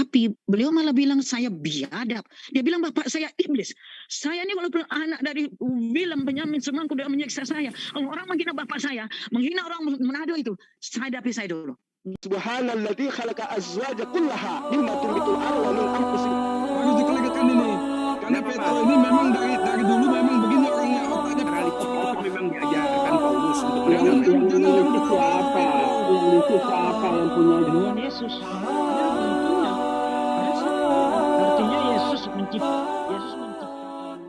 Tapi beliau malah bilang saya biadab. Dia bilang bapak saya iblis. Saya ini walaupun anak dari Bilam Benyamin semangku dia menyiksa saya. Orang menghina bapak saya, menghina orang Manado itu. Saya hadapi saya dulu. Subhanalladzi khalaqa azwaja kullaha mimma tumbitul ardu wa min anfusikum. Harus dikalikan ini. Karena Petro ini memang dari dulu memang begini orangnya, otaknya Realistis itu memang diajarkan Paulus untuk Jangan menangani. jangan Yang lucu siapa? Yang lucu siapa yang punya Tuhan Yesus. Ya, tentunya. Artinya Yesus menciptakan.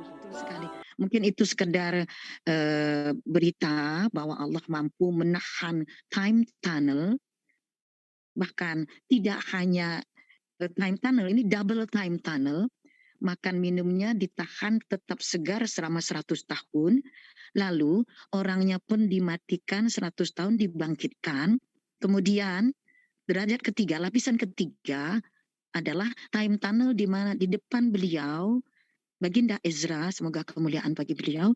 Betul sekali. Mungkin itu sekedar berita bahwa Allah mampu menahan time tunnel. Bahkan tidak hanya time tunnel, ini double time tunnel. Makan minumnya ditahan tetap segar selama 100 tahun. Lalu orangnya pun dimatikan 100 tahun dibangkitkan. Kemudian derajat ketiga, lapisan ketiga adalah time tunnel di mana di depan beliau, Baginda Ezra, semoga kemuliaan bagi beliau,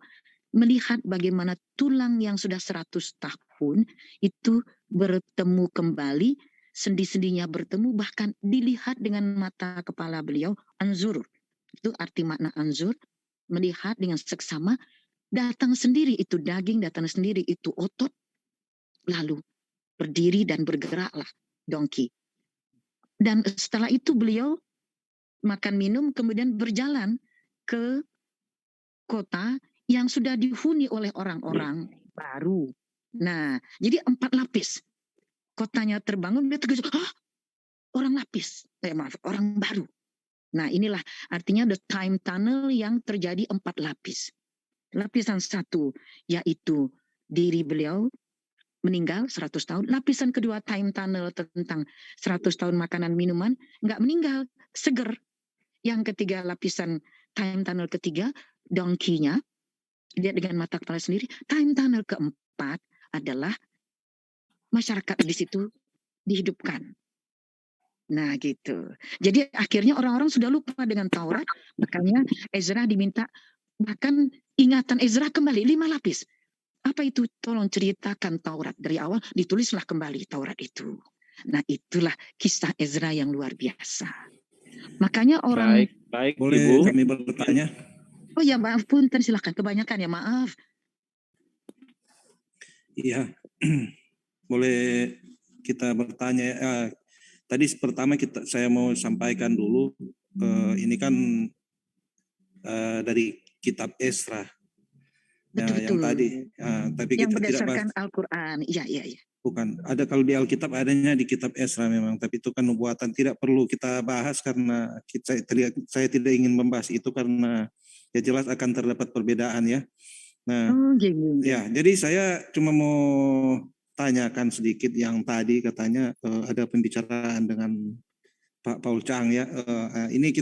melihat bagaimana tulang yang sudah 100 tahun itu bertemu kembali, sendi-sendinya bertemu, bahkan dilihat dengan mata kepala beliau, anzur. Itu arti makna anzur, melihat dengan seksama, datang sendiri itu daging, datang sendiri itu otot, lalu berdiri dan bergeraklah dongki. Dan setelah itu beliau makan minum kemudian berjalan ke kota yang sudah dihuni oleh orang-orang baru. Nah, jadi 4 lapis. Kotanya terbangun, dia terkejut, orang baru. Nah, inilah artinya the time tunnel yang terjadi 4 lapis. Lapisan 1 yaitu diri beliau meninggal 100 tahun. Lapisan kedua time tunnel tentang 100 tahun makanan minuman, nggak meninggal, seger. Yang ketiga lapisan time tunnel ketiga, dongkinya, lihat dengan mata kepala sendiri. Time tunnel keempat adalah masyarakat di situ dihidupkan. Nah gitu. Jadi akhirnya orang-orang sudah lupa dengan Taurat, makanya Ezra diminta, bahkan ingatan Ezra kembali 5 lapis. Apa itu? Tolong ceritakan Taurat dari awal, ditulislah kembali Taurat itu. Nah itulah kisah Ezra yang luar biasa. Makanya orang... Baik, boleh Ibu. kami bertanya? Oh ya maaf punten, silakan, kebanyakan ya maaf. Iya, boleh kita bertanya. Tadi pertama saya mau sampaikan dulu, ini kan dari kitab Esra. Betul, Yang tadi, tapi yang kita tidak berdasarkan bahas. Al-Quran, iya. Bukan, ada kalau di Alkitab adanya di kitab Esra memang, tapi itu kan nubuatan, tidak perlu kita bahas karena saya tidak ingin membahas itu karena ya jelas akan terdapat perbedaan ya. Nah, ya, jadi saya cuma mau tanyakan sedikit yang tadi katanya ada pembicaraan dengan Pak Paul Chang ya. Ini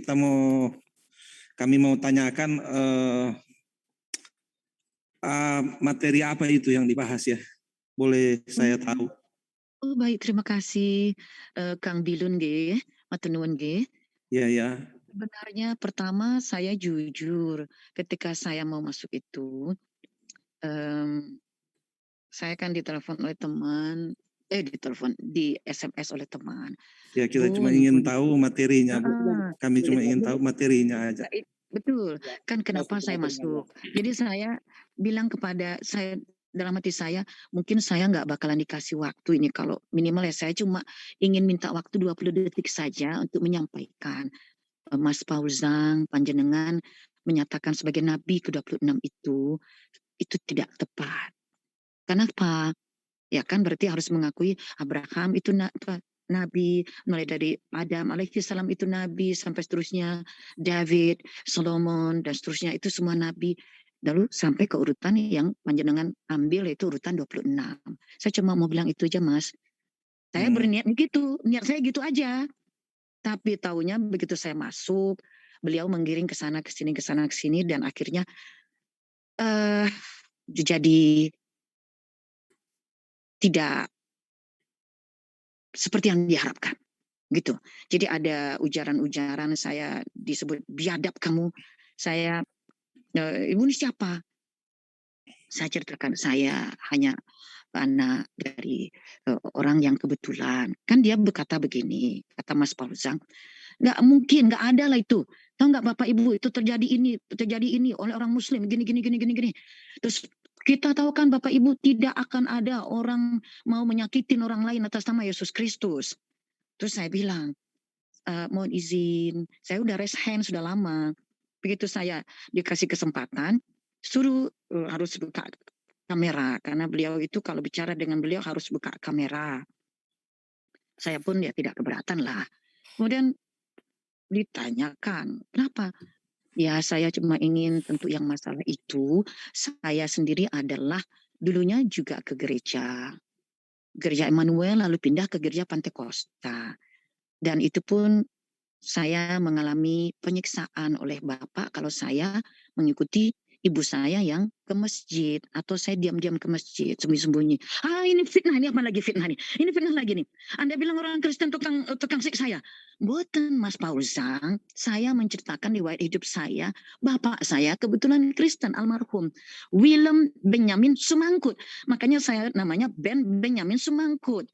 kami mau tanyakan materi apa itu yang dibahas ya? Boleh saya tahu? Oh baik, terima kasih Kang Bilun G, matur G. Ya. Sebenarnya pertama saya jujur ketika saya mau masuk itu, saya kan ditelepon oleh teman, di SMS oleh teman. Ya kita cuma ingin tahu materinya, Bu. Kami cuma ingin tahu materinya aja. Betul, kan kenapa saya masuk. Jadi saya bilang kepada saya, dalam hati saya, mungkin saya nggak bakalan dikasih waktu ini, kalau minimal ya saya cuma ingin minta waktu 20 detik saja untuk menyampaikan. Mas Pauzang, panjenengan menyatakan sebagai Nabi ke-26 itu tidak tepat. Kenapa? Ya kan berarti harus mengakui Abraham itu Nabi, mulai dari Adam alaihissalam itu Nabi, sampai seterusnya David, Solomon, dan seterusnya itu semua Nabi. Lalu sampai ke urutan yang panjenengan ambil yaitu urutan 26. Saya cuma mau bilang itu aja Mas. Saya berniat gitu, niat saya gitu aja. Tapi taunya begitu saya masuk, beliau menggiring ke sana ke sini, dan akhirnya jadi tidak seperti yang diharapkan. Gitu. Jadi ada ujaran-ujaran, saya disebut biadab kamu. Saya, ibu ini siapa? Saya ceritakan saya hanya anak dari orang yang kebetulan. Kan dia berkata begini, kata Mas Paulzang, Nggak mungkin, nggak ada lah itu. Tahu nggak Bapak Ibu, itu terjadi ini oleh orang Muslim, gini. Terus kita tahu kan Bapak Ibu, tidak akan ada orang mau menyakitin orang lain atas nama Yesus Kristus. Terus saya bilang, mohon izin, saya udah raise hand sudah lama. Begitu saya dikasih kesempatan, suruh harus buka kamera, karena beliau itu kalau bicara dengan beliau harus buka kamera. Saya pun ya tidak keberatan lah. Kemudian ditanyakan, kenapa? Ya saya cuma ingin tentu yang masalah itu, saya sendiri adalah dulunya juga ke gereja Emmanuel lalu pindah ke gereja Pantekosta. Dan itu pun saya mengalami penyiksaan oleh Bapak kalau saya mengikuti ibu saya yang ke masjid, atau saya diam-diam ke masjid sembunyi-sembunyi. Ini fitnah, ini apa lagi fitnah nih? Ini fitnah lagi nih. Anda bilang orang Kristen tukang siksa saya. Buatan Mas Paulzang, saya menceritakan riwayat hidup saya. Bapak saya kebetulan Kristen, almarhum Willem Benyamin Sumangkut. Makanya saya namanya Ben Benyamin Sumangkut.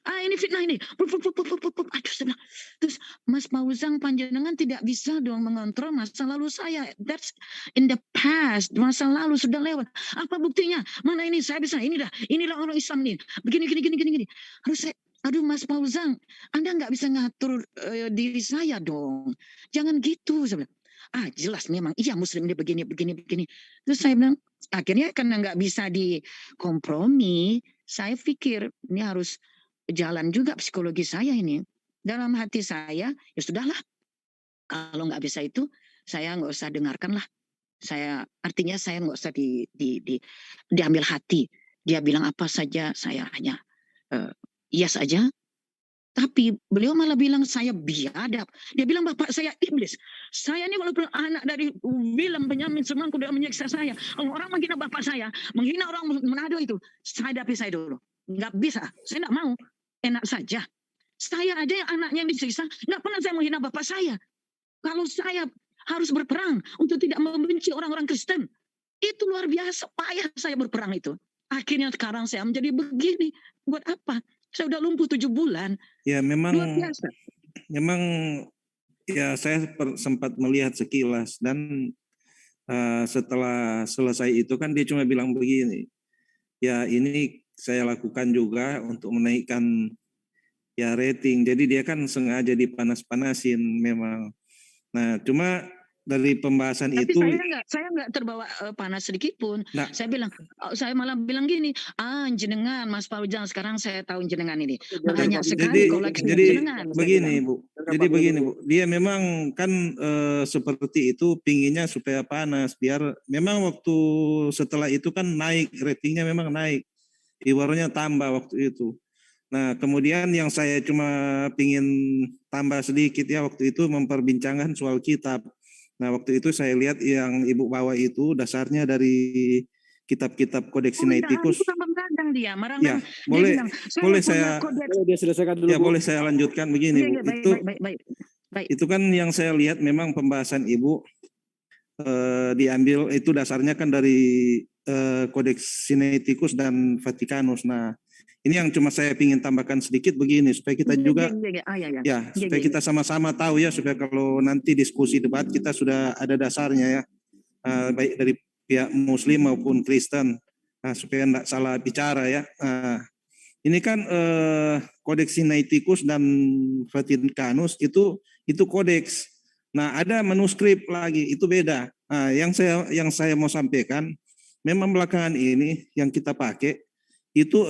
Ini fitnah ini. Aduh, saya bilang. Terus Mas Paulzang, panjenengan tidak bisa dong mengontrol masa lalu saya. That's in the past. Masa lalu sudah lewat. Apa buktinya? Mana ini? Saya bisa. Inilah orang Islam nih. Begini. Harus saya, aduh Mas Paulzang, Anda nggak bisa ngatur diri saya dong. Jangan gitu. Saya bilang. Jelas memang iya Muslim ini begini. Terus saya bilang, akhirnya karena nggak bisa dikompromi, saya pikir ini harus jalan juga psikologi saya ini. Dalam hati saya, ya sudahlah. Kalau nggak bisa itu, saya nggak usah dengarkan lah. Artinya saya nggak usah diambil hati. Dia bilang apa saja, saya hanya iya saja. Tapi beliau malah bilang saya biadab. Dia bilang bapak saya iblis. Saya ini walaupun anak dari Willem Benyamin Sumangkut sudah menyiksa saya. Kalau orang menghina bapak saya, menghina orang Manado itu, saya hadapi saya dulu. Nggak bisa, saya nggak mau. Enak saja. Saya aja yang anaknya yang disiksa, nggak pernah saya menghina bapak saya. Kalau saya harus berperang untuk tidak membenci orang-orang Kristen, itu luar biasa payah saya berperang itu. Akhirnya sekarang saya menjadi begini. Buat apa? Saya udah lumpuh 7 bulan. Ya memang, Luar biasa. Memang ya saya sempat melihat sekilas, dan setelah selesai itu kan dia cuma bilang begini, ya ini saya lakukan juga untuk menaikkan ya rating. Jadi dia kan sengaja dipanas-panasin memang. Nah, cuma dari pembahasan Tapi itu saya nggak terbawa panas sedikit pun. Nah, Saya malah bilang gini, jenengan Mas Paulzang, sekarang saya tahu jenengan ini. Banyak sekali koleksi jenengan. Begini Bu. Jadi begini Bu, dia memang kan seperti itu pinginnya supaya panas, biar memang waktu setelah itu kan naik ratingnya, memang naik, viewernya tambah waktu itu. Nah kemudian yang saya cuma pingin tambah sedikit ya waktu itu memperbincangkan soal kitab. Nah waktu itu saya lihat yang Ibu bawa itu dasarnya dari kitab-kitab Kodeks Sinaiticus. Dia ya, boleh saya dia selesaikan dulu. Ya, boleh saya lanjutkan begini, Bu. Baik. Itu kan yang saya lihat memang pembahasan Ibu diambil itu dasarnya kan dari Kodeks Sinaiticus dan Vatikanus. Nah, ini yang cuma saya ingin tambahkan sedikit begini supaya kita juga supaya kita sama-sama tahu ya, supaya kalau nanti diskusi debat kita sudah ada dasarnya ya, baik dari pihak Muslim maupun Kristen, supaya tidak salah bicara ya. Ini kan Kodeks Sinaiticus dan Vatikanus itu kodeks. Nah ada manuskrip lagi, itu beda. Nah, yang saya mau sampaikan, memang belakangan ini yang kita pakai itu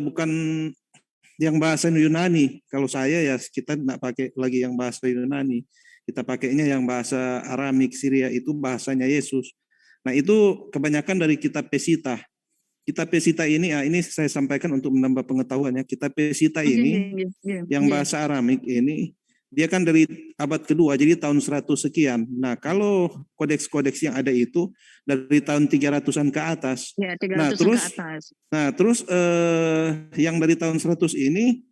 bukan yang bahasa Yunani. Kalau saya ya kita tidak pakai lagi yang bahasa Yunani. Kita pakainya yang bahasa Aramik Syria, itu bahasanya Yesus. Nah itu kebanyakan dari kitab Pesita. Kitab Pesita ini, ini saya sampaikan untuk menambah pengetahuan ya. Kitab Pesita ini yang bahasa Aramik ini, dia kan dari abad kedua, jadi tahun 100 sekian. Nah kalau kodeks-kodeks yang ada itu dari tahun 300-an ke atas. Ya, 300 ke atas. Nah terus yang dari tahun 100 ini,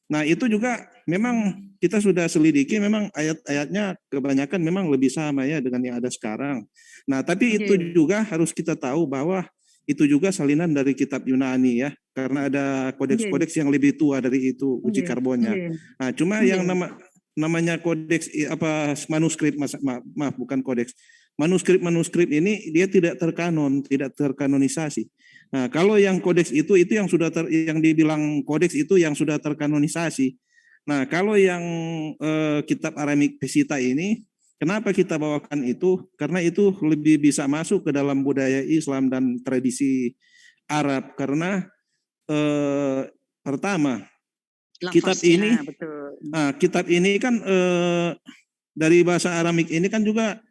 nah itu juga memang kita sudah selidiki, memang ayat-ayatnya kebanyakan memang lebih sama ya dengan yang ada sekarang. Nah tapi itu juga harus kita tahu bahwa itu juga salinan dari kitab Yunani ya, karena ada kodeks-kodeks yang lebih tua dari itu uji karbonnya. Nah cuma namanya kodeks manuskrip maaf bukan kodeks. Manuskrip ini dia tidak terkanonisasi. Nah, kalau yang kodeks itu yang sudah yang dibilang kodeks itu yang sudah terkanonisasi. Nah, kalau yang kitab Aramik Pesita ini, kenapa kita bawakan itu? Karena itu lebih bisa masuk ke dalam budaya Islam dan tradisi Arab. Karena pertama, Lafaznya, betul. kitab ini kan dari bahasa Aramik ini kan juga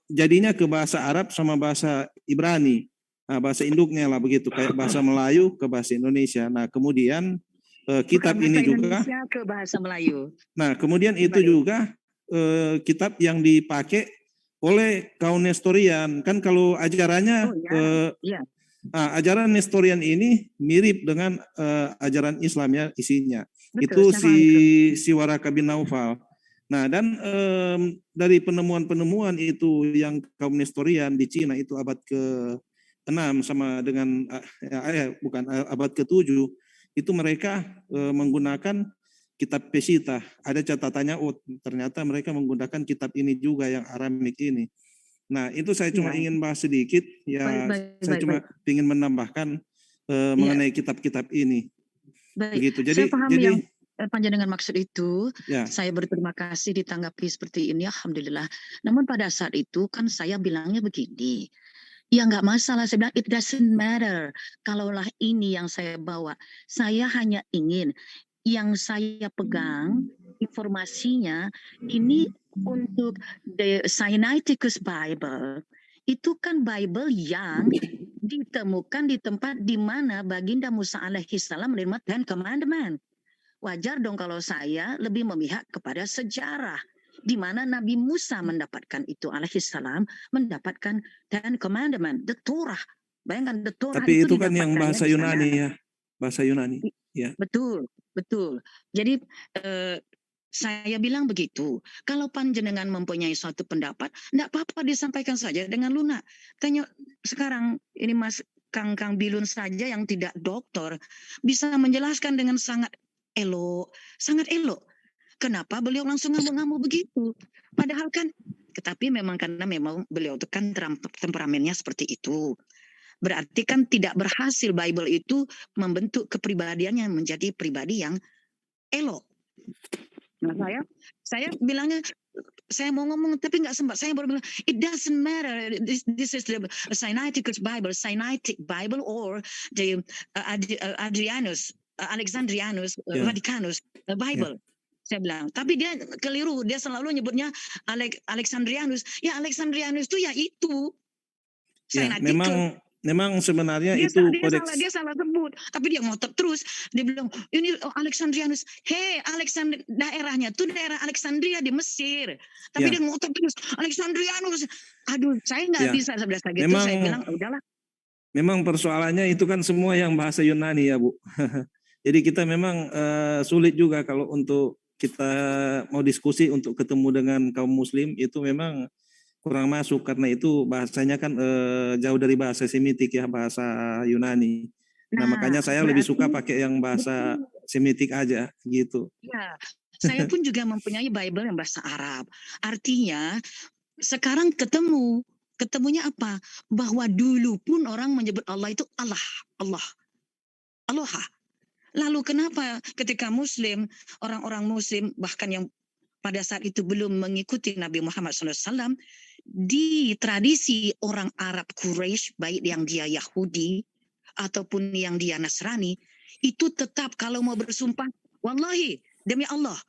jadinya ke bahasa Arab sama bahasa Ibrani. Nah, bahasa induknya lah begitu, kayak bahasa Melayu ke bahasa Indonesia. Nah, kemudian kitab Bukan ini bahasa juga Indonesia ke bahasa Melayu. Nah, kemudian itu juga kitab yang dipakai oleh kaum Nestorian. Kan kalau ajarannya Iya. ajaran Nestorian ini mirip dengan ajaran Islam ya isinya. Betul, Itu saya paham itu. si Waraka bin Naufal. Nah, dan dari penemuan-penemuan itu yang kaum Nestorian di Cina itu abad ke-6 sama dengan abad ke-7 itu mereka menggunakan kitab Pesita. Ada catatannya, ternyata mereka menggunakan kitab ini juga yang Aramik ini. Nah, itu saya cuma ingin bahas sedikit ya. Saya cuma ingin menambahkan mengenai kitab-kitab ini. Baik. Begitu. Saya paham jadi yang panjenengan maksud itu. ya. Saya berterima kasih ditanggapi seperti ini, alhamdulillah. Namun pada saat itu kan saya bilangnya begini, ya nggak masalah, saya bilang it doesn't matter. Kalaulah ini yang saya bawa, saya hanya ingin yang saya pegang informasinya ini untuk the Sinaiticus Bible. Itu kan Bible yang ditemukan di tempat di mana Baginda Musa alaihissalam menerima Ten Commandment. Wajar dong kalau saya lebih memihak kepada sejarah di mana Nabi Musa mendapatkan itu alaihissalam, mendapatkan Ten Commandment, the Torah. Bayangkan the Torah. Tapi itu kan yang bahasa Yunani ya, bahasa Yunani. Ya. Betul, betul. Jadi saya bilang begitu. Kalau panjenengan mempunyai suatu pendapat, tidak apa-apa disampaikan saja dengan lunak. Tanya sekarang ini Mas Kang Bilun saja yang tidak doktor bisa menjelaskan dengan sangat elok, sangat elok. Kenapa beliau langsung ngamuk-ngamuk begitu? Padahal kan, tetapi memang karena memang beliau itu kan temperamennya seperti itu. Berarti kan tidak berhasil Bible itu membentuk kepribadiannya menjadi pribadi yang elok. Nah saya bilangnya, saya mau ngomong tapi nggak sempat. Saya baru bilang, it doesn't matter. This is the Sinaiticus Bible, Sinaitic Bible, or the Alexandrianus, Vaticanus Bible. Saya bilang, tapi dia keliru. Dia selalu nyebutnya Alexandrianus. Ya Alexandrianus itu ya itu. Ya, memang sebenarnya itu kodeks. Dia salah sebut, tapi dia ngotot terus. Dia bilang, ini Alexandrianus. Daerahnya tuh daerah Alexandria di Mesir. Tapi dia ngotot terus, Alexandrianus. Aduh, saya nggak bisa sebelah gitu. Saya bilang, udahlah. Memang persoalannya itu kan semua yang bahasa Yunani ya, Bu. Jadi kita memang sulit juga kalau untuk kita mau diskusi untuk ketemu dengan kaum muslim itu memang kurang masuk karena itu bahasanya kan jauh dari bahasa Semitik ya, bahasa Yunani. Nah makanya saya lebih suka pakai yang bahasa Semitik aja gitu. Ya, saya pun juga mempunyai Bible yang bahasa Arab. Artinya sekarang ketemunya apa? Bahwa dulu pun orang menyebut Allah itu Allah. Lalu kenapa ketika Muslim, orang-orang Muslim bahkan yang pada saat itu belum mengikuti Nabi Muhammad SAW, di tradisi orang Arab Quraisy, baik yang dia Yahudi ataupun yang dia Nasrani, itu tetap kalau mau bersumpah, wallahi demi Allah,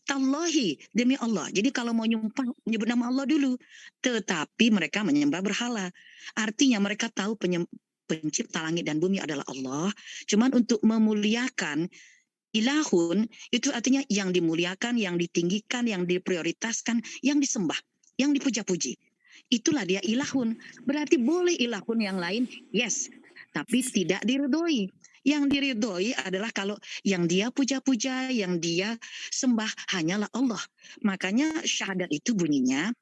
tallahi demi Allah. Jadi kalau mau nyumpah menyebut nama Allah dulu, tetapi mereka menyembah berhala. Artinya mereka tahu pencipta langit dan bumi adalah Allah. Cuman untuk memuliakan ilahun, itu artinya yang dimuliakan, yang ditinggikan, yang diprioritaskan, yang disembah, yang dipuja-puji. Itulah dia ilahun. Berarti boleh ilahun yang lain, yes. Tapi tidak diridhoi. Yang diridhoi adalah kalau yang dia puja-puja, yang dia sembah hanyalah Allah. Makanya syahadat itu bunyinya,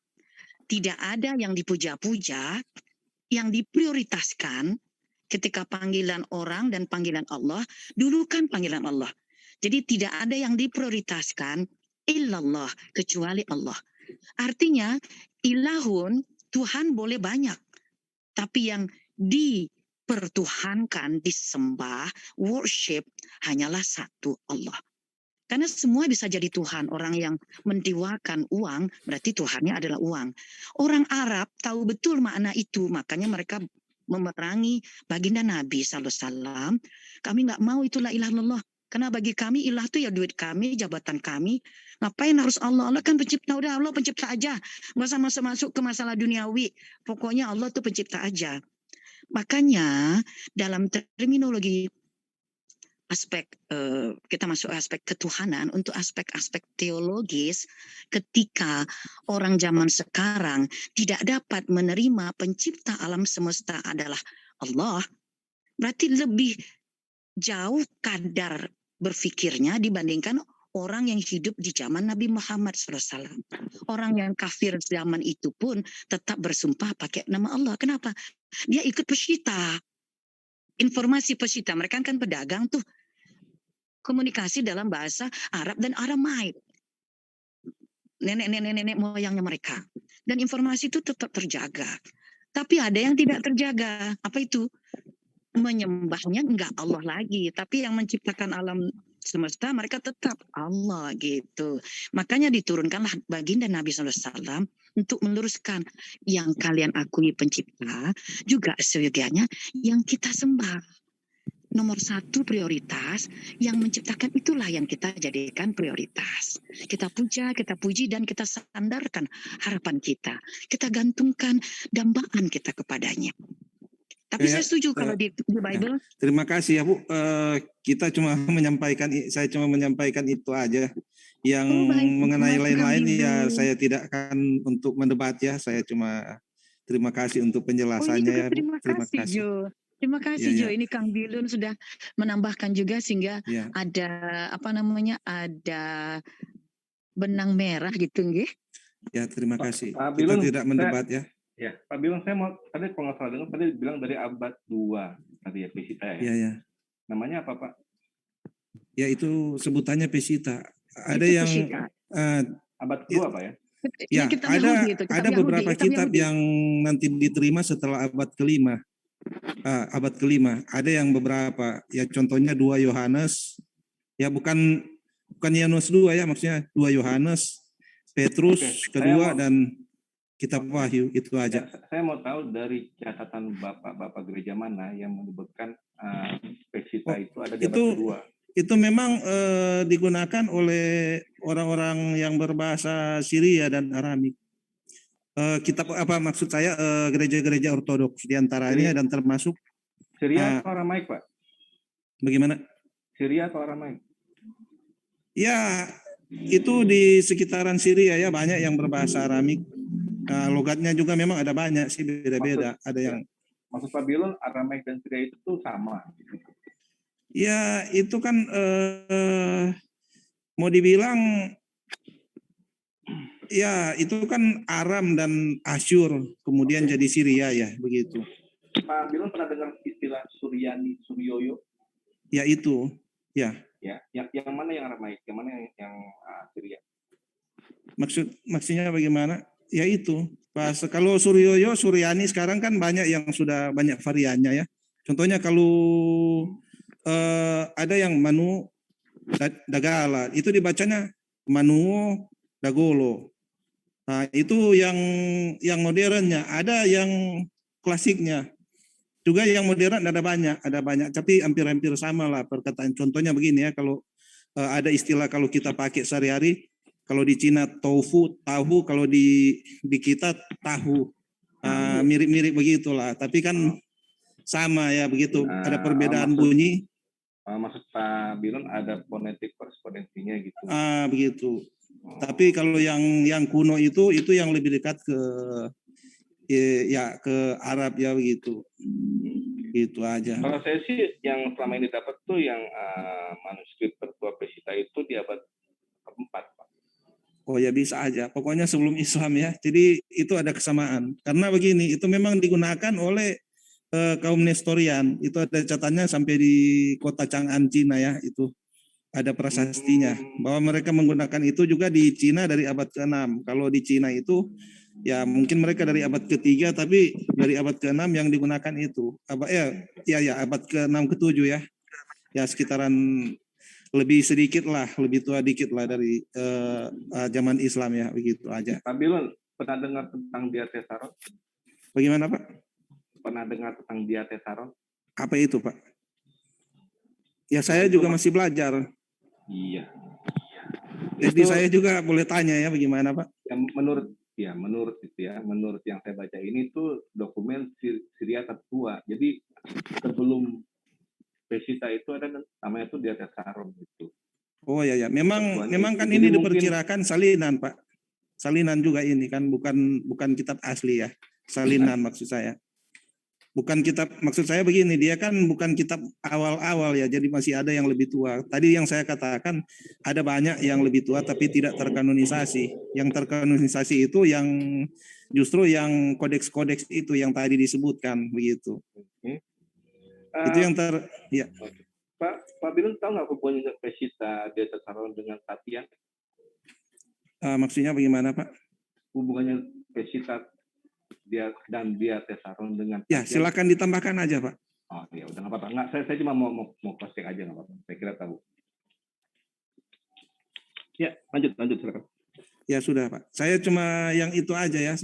tidak ada yang dipuja-puja, yang diprioritaskan ketika panggilan orang dan panggilan Allah, dulu kan panggilan Allah. Jadi tidak ada yang diprioritaskan illallah, kecuali Allah. Artinya ilahun, Tuhan boleh banyak, tapi yang dipertuhankan, disembah, worship hanyalah satu, Allah. Karena semua bisa jadi Tuhan. Orang yang mendewakan uang, berarti Tuhannya adalah uang. Orang Arab tahu betul makna itu, makanya mereka memerangi baginda Nabi SAW. Kami nggak mau itu la ilaha illallah. Karena bagi kami ilah itu ya duit kami, jabatan kami. Ngapain harus Allah? Allah kan pencipta, udah Allah pencipta aja. Nggak usah masuk-masuk ke masalah duniawi. Pokoknya Allah itu pencipta aja. Makanya dalam terminologi aspek kita masuk aspek ketuhanan, untuk aspek-aspek teologis, ketika orang zaman sekarang tidak dapat menerima pencipta alam semesta adalah Allah, berarti lebih jauh kadar berfikirnya dibandingkan orang yang hidup di zaman Nabi Muhammad SAW. Orang yang kafir zaman itu pun tetap bersumpah pakai nama Allah. Kenapa? Dia ikut pesyita. Informasi pesyita, mereka kan pedagang tuh, komunikasi dalam bahasa Arab dan Aramaik, nenek moyangnya mereka, dan informasi itu tetap terjaga. Tapi ada yang tidak terjaga. Apa itu? Menyembahnya enggak Allah lagi, tapi yang menciptakan alam semesta mereka tetap Allah gitu. Makanya diturunkanlah baginda Nabi SAW untuk meluruskan yang kalian akui pencipta juga seyogianya yang kita sembah. Nomor satu prioritas, yang menciptakan itulah yang kita jadikan prioritas. Kita puja, kita puji, dan kita sandarkan harapan kita. Kita gantungkan dambaan kita kepadanya. Tapi saya setuju kalau di Bible. Terima kasih ya Bu. Saya cuma menyampaikan itu aja. Yang mengenai lain-lain ya saya tidak akan untuk mendebat ya. Saya cuma terima kasih untuk penjelasannya ya Bu. Terima kasih Jo. Terima kasih Jo. Ini Kang Bilun sudah menambahkan juga sehingga ada ada benang merah gitu nggih. Ya, terima kasih. Pak Kita Bilun, tidak mendebat ya. Ya, Pak Bilun, saya mau tadi kalau nggak salah dengar tadi bilang dari abad 2 tadi ya Pesita ya. Iya, ya. Namanya apa Pak? Ya itu sebutannya Pesita. Ada itu yang abad kedua Pak ya? Ya, ada beberapa kitab yang nanti diterima setelah abad kelima. Abad kelima. Ada yang beberapa. Ya contohnya 2 Yohanes. Ya bukan Yohanes 2 ya, maksudnya 2 Yohanes, Petrus kedua dan Kitab Wahyu, itu aja. Ya, saya mau tahu dari catatan Bapak gereja mana yang menyebutkan Pesita itu ada di abad kedua. Itu memang digunakan oleh orang-orang yang berbahasa Syria dan Aramik. Kitab apa maksud saya gereja-gereja ortodoks diantaranya dan termasuk Syria atau Aramaik Pak? Bagaimana? Syria atau Aramaik? Ya itu di sekitaran Syria ya, banyak yang berbahasa Aramik. Logatnya juga memang ada banyak sih, beda-beda. Ada yang maksud Pak Bilun Aramaik dan Syria itu sama. Ya itu kan mau dibilang ya itu kan Aram dan Asyur kemudian jadi Syria ya begitu. Pak Bilun pernah dengar istilah Suryani, Suryoyo? Ya itu ya. Ya, yang mana yang Aramaik, yang mana yang Syria? Maksudnya bagaimana? Ya itu. Kalau Suryoyo, Suryani sekarang kan banyak yang sudah banyak variannya ya. Contohnya kalau ada yang Manu Dagala, itu dibacanya Manu Dagolo. Nah, itu yang modernnya. Ada yang klasiknya. Juga yang modern ada banyak, tapi hampir-hampir sama lah perkataan. Contohnya begini ya, kalau ada istilah kalau kita pakai sehari-hari, kalau di Cina tofu, tahu, kalau di kita tahu, mirip-mirip begitulah. Tapi kan sama ya begitu, ada perbedaan bunyi. Maksud Pak Bilun ada fonetik korespondensinya gitu. Begitu. Tapi kalau yang kuno itu yang lebih dekat ke Arab ya begitu. Gitu aja. Kalau saya sih yang selama ini dapat tuh yang manuskrip tertua Pesita itu di abad keempat, Pak. Oh ya bisa aja. Pokoknya sebelum Islam ya. Jadi itu ada kesamaan. Karena begini, itu memang digunakan oleh kaum Nestorian. Itu ada catatannya sampai di kota Chang'an Cina ya itu. ada prasastinya bahwa mereka menggunakan itu juga di Cina dari abad ke-6. Kalau di Cina itu ya mungkin mereka dari abad ke-3 tapi dari abad ke-6 yang digunakan itu. Abad ke-6 ke-7 ya. Ya sekitaran lebih sedikit lah, lebih tua dikit lah dari zaman Islam ya, begitu aja. Pak Bilun, pernah dengar tentang Diatessaron? Bagaimana Pak? Pernah dengar tentang Diatessaron? Apa itu Pak? Ya saya juga masih belajar. Iya. Jadi saya juga boleh tanya ya bagaimana Pak? Menurut yang saya baca ini tuh dokumen Syria tertua. Jadi sebelum Pesita itu ada namanya itu Diatessaron gitu. Oh ya, memang kan ini diperkirakan salinan Pak. Salinan juga ini kan bukan kitab asli ya. Salinan maksud saya. Bukan kitab, maksud saya begini, dia kan bukan kitab awal-awal ya, jadi masih ada yang lebih tua. Tadi yang saya katakan ada banyak yang lebih tua tapi tidak terkanonisasi. Yang terkanonisasi itu yang justru yang kodeks-kodeks itu yang tadi disebutkan begitu. Itu yang ya. Pak Bilun tahu nggak hubungannya Pesita Diatessaron dengan Tatian? Maksudnya bagaimana Pak? Hubungannya Pesita dan Diatessaron dengan Tatian. Ya silakan ditambahkan aja Pak. Oh ya udah nggak apa-apa. Nggak, saya cuma mau cross check aja nggak apa-apa. Saya kira tahu. Ya lanjut silakan. Ya sudah Pak. Saya cuma yang itu aja ya.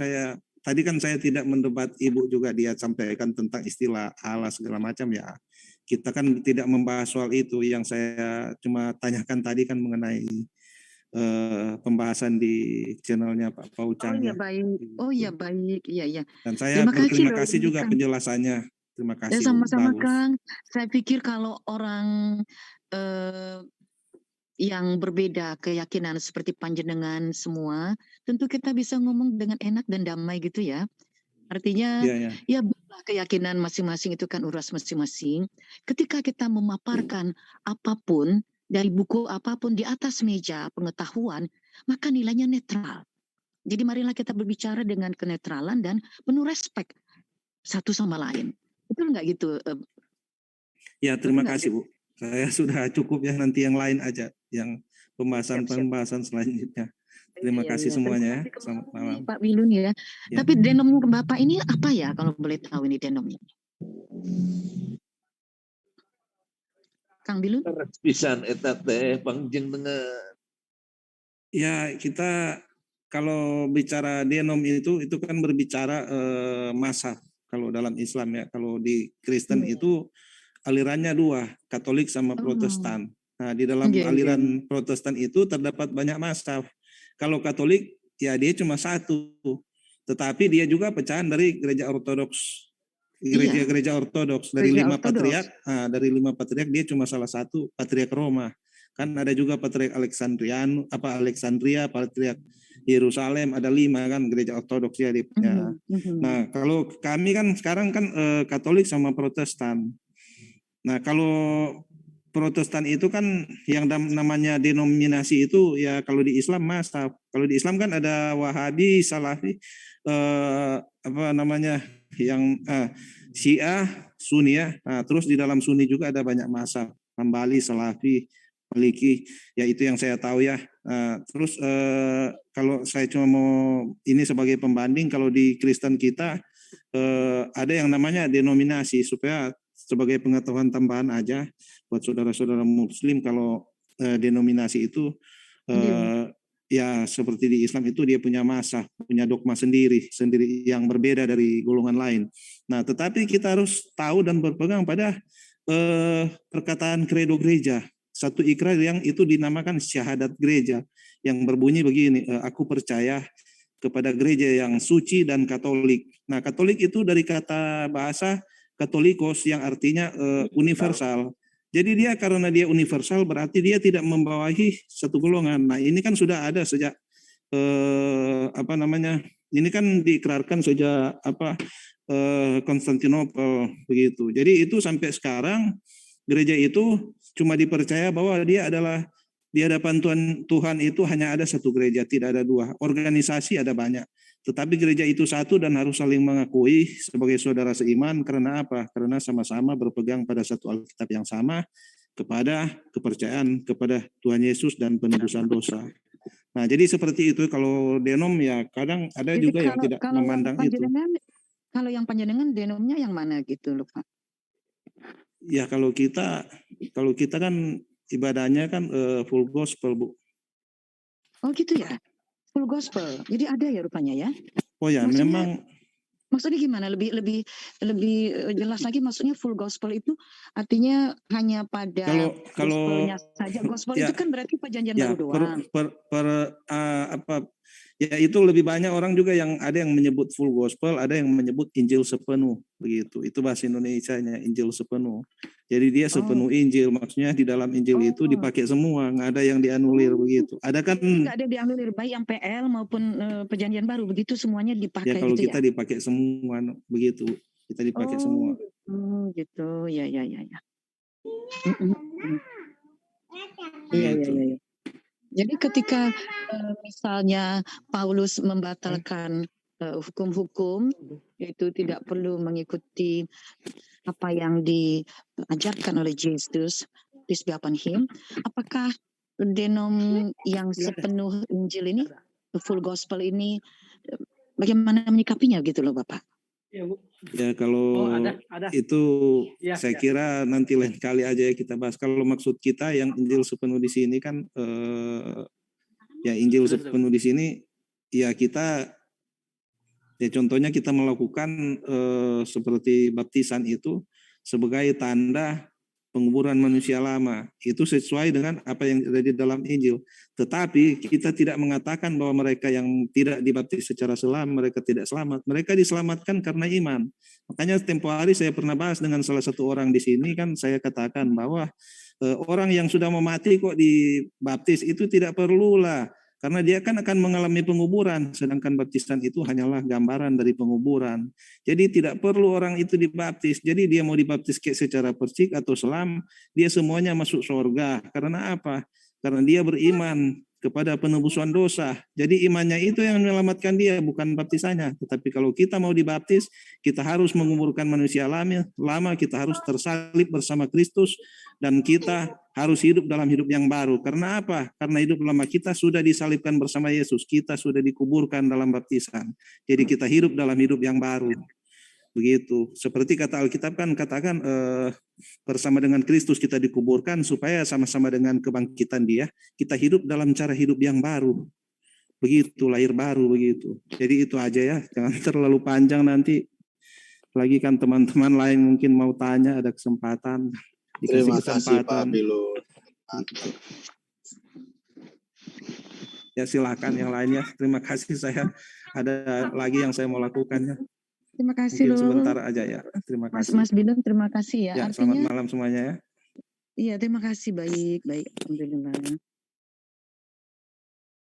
Tadi kan saya tidak mendebat Ibu juga, dia sampaikan tentang istilah Allah segala macam ya. Kita kan tidak membahas soal itu. Yang saya cuma tanyakan tadi kan mengenai pembahasan di channelnya Pak Paucang. Oh ya baik. Iya. Dan saya berterima kasih juga penjelasannya. Terima kasih. Sama-sama Kang. Saya pikir kalau orang yang berbeda keyakinan seperti panjenengan semua, tentu kita bisa ngomong dengan enak dan damai gitu ya. Artinya ya keyakinan masing-masing itu kan urusan masing-masing. Ketika kita memaparkan apapun dari buku apapun di atas meja pengetahuan, maka nilainya netral. Jadi marilah kita berbicara dengan kenetralan dan penuh respect satu sama lain. Betul nggak gitu? Ya terima kasih Bu. Saya sudah cukup ya, nanti yang lain aja, yang pembahasan selanjutnya. Terima kasih semuanya. Selamat malam. Pak Bilun ya. Tapi denom Bapak ini apa ya kalau boleh tahu ini denomnya? Kang Bilun? Pisan eta teh pangjeng dengan. Ya kita kalau bicara denom itu kan berbicara mazhab kalau dalam Islam ya. Kalau di Kristen itu alirannya dua, Katolik sama Protestan. Nah, di dalam aliran Protestan itu terdapat banyak mazhab. Kalau Katolik, ya dia cuma satu. Tetapi dia juga pecahan dari gereja Ortodoks. Gereja Ortodoks. Dari lima patriark, dari 5 patriark dia cuma salah satu, Patriark Roma. Kan ada juga Patriark Alexandria, Patriark Yerusalem, ada 5 kan gereja Ortodoks ya. Nah, kalau kami kan sekarang kan Katolik sama Protestan. Nah, kalau Protestan itu kan yang namanya denominasi itu ya kalau di Islam mazhab. Kalau di Islam kan ada Wahabi, Salafi, yang Syiah, Sunni ya. Nah, terus di dalam Sunni juga ada banyak mazhab, Hambali, Salafi, Maliki. Ya itu yang saya tahu ya. Terus kalau saya cuma mau ini sebagai pembanding, kalau di Kristen kita ada yang namanya denominasi, supaya sebagai pengetahuan tambahan aja buat saudara-saudara Muslim, kalau denominasi itu ya seperti di Islam itu dia punya mazhab, punya dogma sendiri yang berbeda dari golongan lain. Nah, tetapi kita harus tahu dan berpegang pada perkataan kredo gereja, satu ikrar yang itu dinamakan syahadat gereja, yang berbunyi begini, aku percaya kepada gereja yang suci dan Katolik. Nah, Katolik itu dari kata bahasa Katolikos yang artinya universal. Jadi dia karena dia universal berarti dia tidak membawahi satu golongan. Nah, ini kan sudah ada sejak ini kan diikrarkan sejak Konstantinopel begitu. Jadi itu sampai sekarang gereja itu cuma dipercaya bahwa dia adalah di hadapan Tuhan itu hanya ada satu gereja, tidak ada 2. Organisasi ada banyak. Tetapi gereja itu satu dan harus saling mengakui sebagai saudara seiman. Karena apa? Karena sama-sama berpegang pada satu Alkitab yang sama, kepada kepercayaan kepada Tuhan Yesus dan penebusan dosa. Nah, jadi seperti itu. Kalau denom ya kadang ada Jadi juga yang tidak kalau yang memandang itu. panjenengan, kalau yang panjenengan denomnya yang mana gitu loh Pak? Ya kalau kita kan ibadahnya kan full gospel, Bu. Oh gitu ya, full gospel. Jadi ada ya rupanya ya. Oh ya, Maksudnya gimana? Lebih jelas lagi, maksudnya full gospel itu artinya hanya pada gospelnya saja. Gospel ya, itu kan berarti perjanjian baru doang. Ya itu lebih banyak orang juga yang ada yang menyebut full gospel, ada yang menyebut Injil sepenuh begitu. Itu bahasa Indonesianya Injil sepenuh. Jadi dia sepenuh Injil, maksudnya di dalam Injil itu dipakai semua, nggak ada yang dianulir begitu. Ada kan? Nggak ada dianulir, baik yang PL maupun perjanjian baru begitu semuanya dipakai. Ya kalau gitu kita dipakai semua begitu, kita dipakai semua. Gitu, ya. Iya. Jadi ketika misalnya Paulus membatalkan hukum-hukum, yaitu tidak perlu mengikuti apa yang diajarkan oleh Yesus, peace be upon him, apakah denom yang sepenuh Injil ini, full gospel ini, bagaimana menyikapinya gitu loh Bapak? Ya kalau itu saya kira nanti lain kali aja ya kita bahas. Kalau maksud kita yang Injil sepenuh di sini kan ya Injil sepenuh di sini ya kita ya contohnya kita melakukan seperti baptisan itu sebagai tanda penguburan manusia lama. Itu sesuai dengan apa yang ada di dalam Injil. Tetapi kita tidak mengatakan bahwa mereka yang tidak dibaptis secara selam, mereka tidak selamat. Mereka diselamatkan karena iman. Makanya tempo hari saya pernah bahas dengan salah satu orang di sini, kan saya katakan bahwa orang yang sudah mau mati kok dibaptis itu tidak perlulah. Karena dia kan akan mengalami penguburan, sedangkan baptisan itu hanyalah gambaran dari penguburan. Jadi tidak perlu orang itu dibaptis. Jadi dia mau dibaptis secara persik atau selam, dia semuanya masuk surga. Karena apa? Karena dia beriman kepada penebusan dosa. Jadi imannya itu yang menyelamatkan dia, bukan baptisannya. Tetapi kalau kita mau dibaptis, kita harus menguburkan manusia lama, kita harus tersalib bersama Kristus, dan kita harus hidup dalam hidup yang baru. Karena apa? Karena hidup lama kita sudah disalibkan bersama Yesus. Kita sudah dikuburkan dalam baptisan. Jadi kita hidup dalam hidup yang baru. Begitu. Seperti kata Alkitab kan katakan bersama dengan Kristus kita dikuburkan supaya sama-sama dengan kebangkitan Dia kita hidup dalam cara hidup yang baru. Begitu, lahir baru begitu. Jadi itu aja ya. Jangan terlalu panjang nanti. Lagi kan teman-teman lain mungkin mau tanya, ada kesempatan. Terima kasih Pak Bilun. Ya silakan yang lainnya. Terima kasih, saya ada lagi yang saya mau lakukannya. Terima kasih mungkin loh. Sebentar aja ya. Terima kasih. Mas Bilun, terima kasih ya. Ya, artinya, selamat malam semuanya ya. Iya, terima kasih, baik. Alhamdulillah.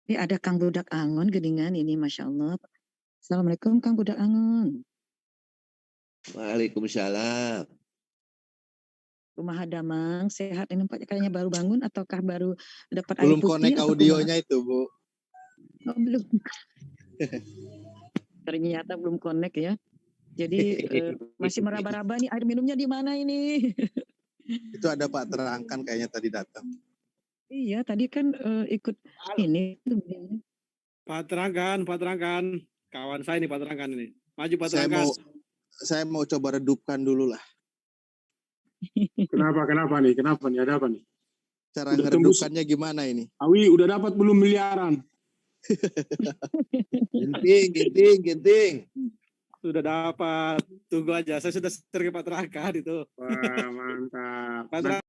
Ini ada Kang Budak Angon Geningan ini, Masya Allah. Assalamualaikum Kang Budak Angon. Waalaikumsalam. Rumah Hadamang, sehat ini Pak, kayaknya baru bangun ataukah baru dapat Belum air putih? connect audionya itu, Bu. Oh, belum. Ternyata belum connect ya. Jadi masih meraba-raba nih, air minumnya di mana ini? Itu ada Pak Terangkan kayaknya tadi datang. Iya, tadi kan ikut ini. Pak Terangkan. Kawan saya ini Pak Terangkan ini. Maju Pak Terangkan. Saya mau coba redupkan dulu lah. Kenapa nih? Ada apa nih? Cara meredupkannya gimana ini? Awi, udah dapat belum miliaran? Genting. Sudah dapat. Tunggu aja. Saya sudah setir ke Pak Terangkan itu. Wah, mantap. Pak Terangkan.